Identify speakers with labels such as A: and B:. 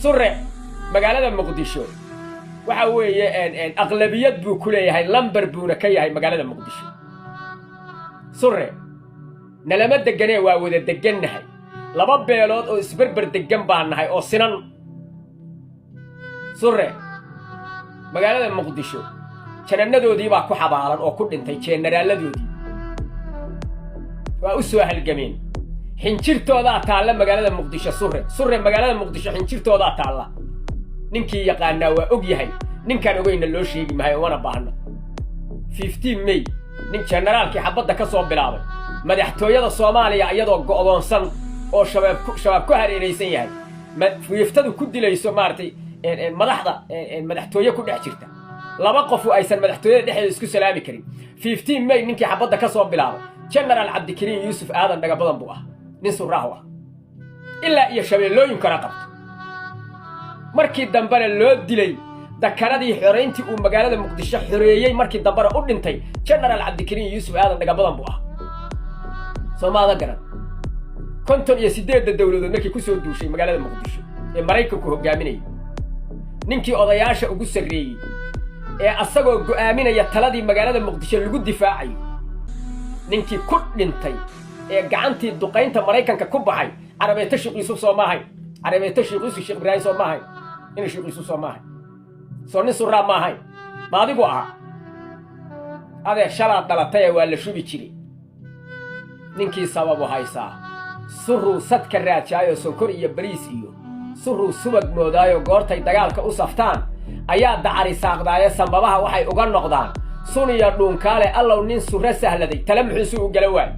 A: سرع مقالة مقدشو وحوي ان اغلبيات بو كليهاي لمبر بونا كيهاي مقالة مقدشو سرع نلما دغني waa wada deganahay laba beelood oo isbarbar degan baanahay oo sinan surre magaalada muqdisho jananadoodii baa ku xabaalan oo ku dhintay jeneraaladoodii waa u soo halgameen xinjirtooda taala magaalada muqdisho surre magaalada muqdisho xinjirtooda taala ninkii yaqaana waa og yahay ninkan ogeyna loo sheegi mahay wana baahna 15 May nin generaalkii xabadda ka soo bilaabay madaxtooyada Soomaaliya iyadoo go'doonsan oo shabaab ku hareeraysan yahay fiiftadu ku dilayso maartay madaxtooyo ku dhex jirta laba qof oo aysan madaxtooyada dhexdeeda isku salaami karin 15 May ninkii xabadda ka soo bilaabay General Cabdikariin Yuusuf Aadan dhaga badan buu ah nin suraaho ah ilaa iyo shabeellooyin kala qabto markii dambana loo dilay dakaradii xoreyntii uu magaalada muqdisho xoreeyay markii dambana u dhintay General Cabdikariin Yuusuf Aadan dhaga badan buu ah Soomaalida garan konton iyo 8 dawladood markii ku soo duushay magaalada muqdisho ee Mareykanku hogaaminayay ninkii odayaasha ugu sareeyay ee asagoo go'aaminaya taladii magaalada muqdisho lagu difaacayo ninkii ku dhintay ee gacantii duqeynta Mareykanka ku baxay Arabeeta Sheekh Yuusuf Soomahay Arabeeta Sheekh Yuusuf Sheekh Ibrahim Soomahay in Sheekh Yuusuf Soomahay sooni surra maahay maadigu ah ade shalad dhalatay waa la shubi jiray ninkii sababu haysaa surru sadka raajaayo sonkor iyo bariis iyo surru subag moodaayo goortay dagaalka u saftaan ayaa dacari saaqdaaya sanbabaha waxay uga noqdaan suniya dhuunkaale allow nin surra sahladay tala muxuu u gala waay